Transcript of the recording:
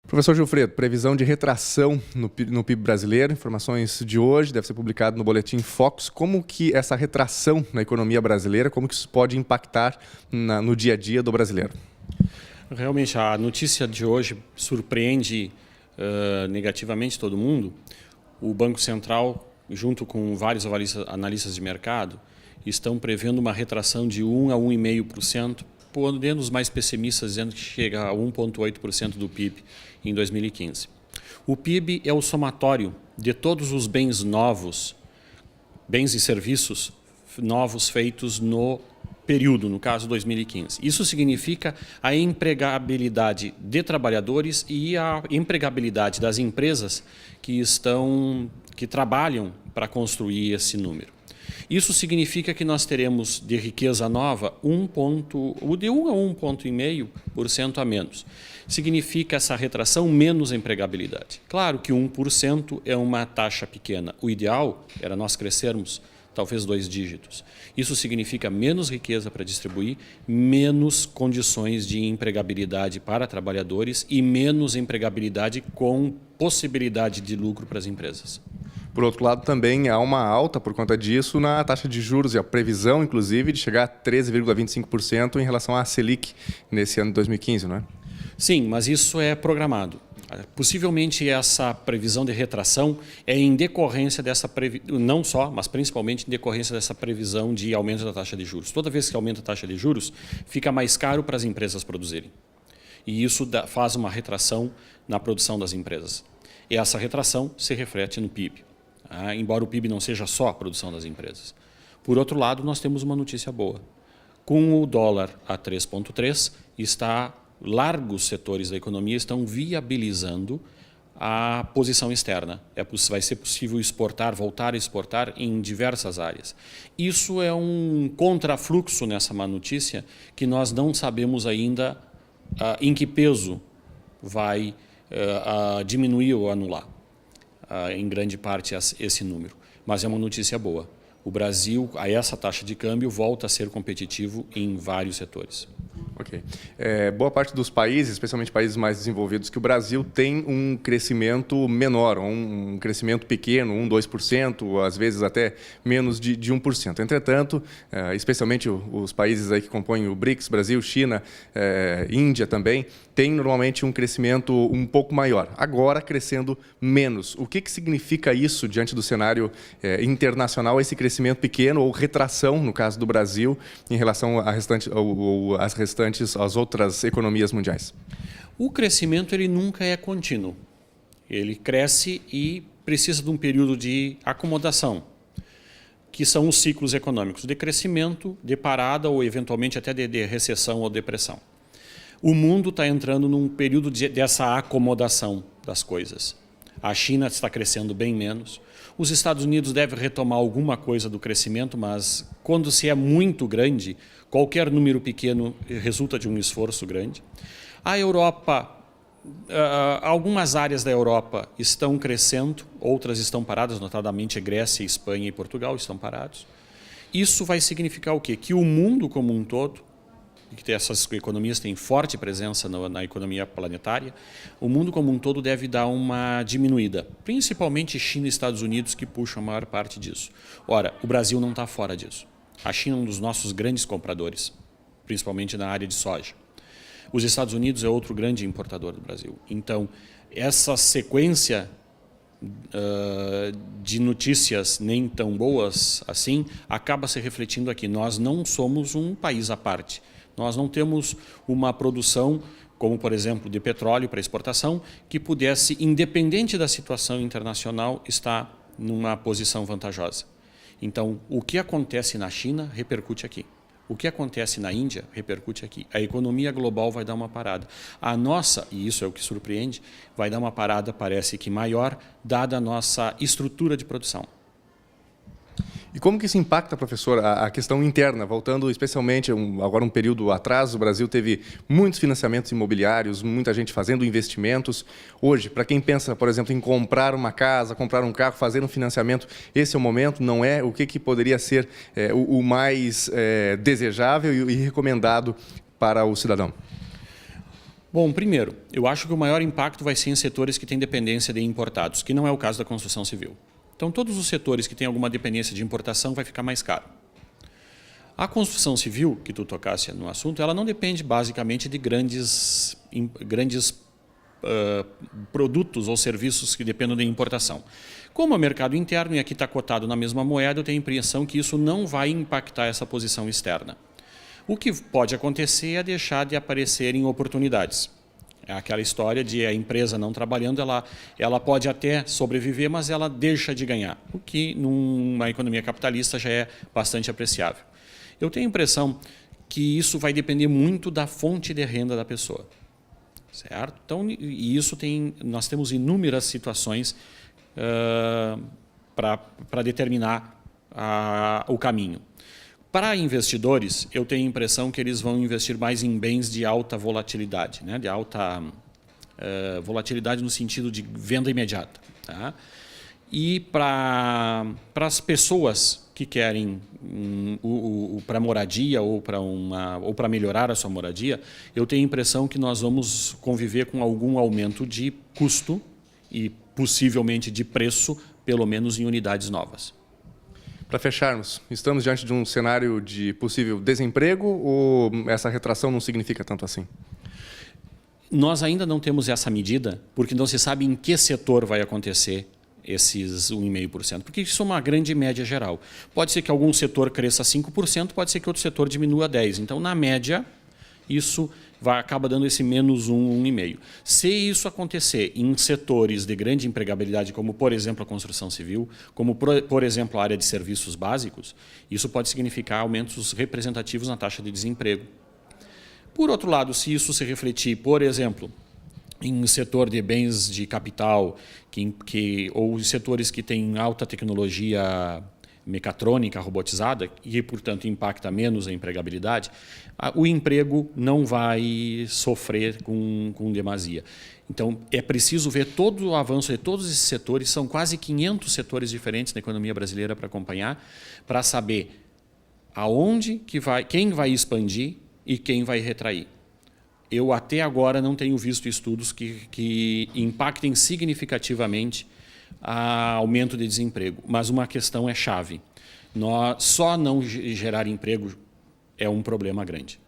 Professor Gilfredo, previsão de retração no PIB brasileiro, informações de hoje, deve ser publicado no Boletim Focus. Como que essa retração na economia brasileira, como que isso pode impactar no dia a dia do brasileiro? Realmente, a notícia de hoje surpreende negativamente todo mundo. O Banco Central, junto com vários analistas de mercado, estão prevendo uma retração de 1 a 1,5%, podendo os mais pessimistas dizendo que chega a 1,8% do PIB em 2015. O PIB é o somatório de todos os bens novos, bens e serviços novos feitos no período, no caso 2015. Isso significa a empregabilidade de trabalhadores e a empregabilidade das empresas que trabalham para construir esse número. Isso significa que nós teremos de riqueza nova de 1 a 1,5% a menos. Significa essa retração menos empregabilidade. Claro que 1% é uma taxa pequena. O ideal era nós crescermos talvez 2 dígitos. Isso significa menos riqueza para distribuir, menos condições de empregabilidade para trabalhadores e menos empregabilidade com possibilidade de lucro para as empresas. Por outro lado, também há uma alta por conta disso na taxa de juros e a previsão, inclusive, de chegar a 13,25% em relação à Selic nesse ano de 2015, não é? Sim, mas isso é programado. Possivelmente essa previsão de retração é em decorrência dessa não só, mas principalmente em decorrência dessa previsão de aumento da taxa de juros. Toda vez que aumenta a taxa de juros, fica mais caro para as empresas produzirem. E isso faz uma retração na produção das empresas. E essa retração se reflete no PIB. Embora o PIB não seja só a produção das empresas. Por outro lado, nós temos uma notícia boa. Com o dólar a 3,3, largos setores da economia estão viabilizando a posição externa. Vai ser possível exportar, voltar a exportar em diversas áreas. Isso é um contrafluxo nessa má notícia que nós não sabemos ainda em que peso vai diminuir ou anular. Em grande parte esse número. Mas é uma notícia boa. O Brasil, a essa taxa de câmbio, volta a ser competitivo em vários setores. Ok. Boa parte dos países, especialmente países mais desenvolvidos que o Brasil, tem um crescimento menor, um crescimento pequeno, 1%, 2%, às vezes até menos de 1%. Entretanto, especialmente os países aí que compõem o BRICS, Brasil, China, Índia também, tem normalmente um crescimento um pouco maior, agora crescendo menos. O que significa isso diante do cenário internacional, esse crescimento pequeno ou retração, no caso do Brasil, em relação às outras economias mundiais? O crescimento ele nunca é contínuo. Ele cresce e precisa de um período de acomodação, que são os ciclos econômicos de crescimento, de parada ou eventualmente até de recessão ou depressão. O mundo está entrando num período dessa acomodação das coisas. A China está crescendo bem menos. Os Estados Unidos devem retomar alguma coisa do crescimento, mas quando se é muito grande, qualquer número pequeno resulta de um esforço grande. A Europa, algumas áreas da Europa estão crescendo, outras estão paradas, notadamente Grécia, Espanha e Portugal estão parados. Isso vai significar o quê? Que o mundo como um todo, que essas economias têm forte presença na economia planetária, o mundo como um todo deve dar uma diminuída, principalmente China e Estados Unidos, que puxam a maior parte disso. Ora, o Brasil não está fora disso. A China é um dos nossos grandes compradores, principalmente na área de soja. Os Estados Unidos é outro grande importador do Brasil. Então, essa sequência de notícias nem tão boas assim acaba se refletindo aqui. Nós não somos um país à parte. Nós não temos uma produção, como por exemplo de petróleo para exportação, que pudesse, independente da situação internacional, estar numa posição vantajosa. Então, o que acontece na China repercute aqui. O que acontece na Índia repercute aqui. A economia global vai dar uma parada. A nossa, e isso é o que surpreende, vai dar uma parada, parece que maior, dada a nossa estrutura de produção. E como que isso impacta, professor, a questão interna? Voltando especialmente, agora um período atrás, o Brasil teve muitos financiamentos imobiliários, muita gente fazendo investimentos. Hoje, para quem pensa, por exemplo, em comprar uma casa, comprar um carro, fazer um financiamento, esse é o momento, não é? O que poderia ser o mais desejável e recomendado para o cidadão? Bom, primeiro, eu acho que o maior impacto vai ser em setores que têm dependência de importados, que não é o caso da construção civil. Então, todos os setores que têm alguma dependência de importação vai ficar mais caro. A construção civil, que tu tocasse no assunto, ela não depende basicamente de grandes produtos ou serviços que dependam de importação. Como é mercado interno e aqui está cotado na mesma moeda, eu tenho a impressão que isso não vai impactar essa posição externa. O que pode acontecer é deixar de aparecerem oportunidades. É aquela história de a empresa não trabalhando, ela pode até sobreviver, mas ela deixa de ganhar, o que numa economia capitalista já é bastante apreciável. Eu tenho a impressão que isso vai depender muito da fonte de renda da pessoa. Certo? Então, e isso nós temos inúmeras situações para determinar o caminho. Para investidores, eu tenho a impressão que eles vão investir mais em bens de alta volatilidade, né? De alta volatilidade no sentido de venda imediata. Tá? E para as pessoas que querem para moradia ou para melhorar a sua moradia, eu tenho a impressão que nós vamos conviver com algum aumento de custo e possivelmente de preço, pelo menos em unidades novas. Para fecharmos, estamos diante de um cenário de possível desemprego ou essa retração não significa tanto assim? Nós ainda não temos essa medida, porque não se sabe em que setor vai acontecer esses 1,5%, porque isso é uma grande média geral. Pode ser que algum setor cresça 5%, pode ser que outro setor diminua 10%. Então, na média, isso acaba dando esse menos 1,5%. Se isso acontecer em setores de grande empregabilidade, como, por exemplo, a construção civil, como, por exemplo, a área de serviços básicos, isso pode significar aumentos representativos na taxa de desemprego. Por outro lado, se isso se refletir, por exemplo, em setor de bens de capital ou em setores que têm alta tecnologia mecatrônica, robotizada, e, portanto, impacta menos a empregabilidade, o emprego não vai sofrer com demasia. Então, é preciso ver todo o avanço de todos esses setores, são quase 500 setores diferentes na economia brasileira para acompanhar, para saber quem vai expandir e quem vai retrair. Eu até agora não tenho visto estudos que impactem significativamente o aumento de desemprego, mas uma questão é chave. Só não gerar emprego é um problema grande.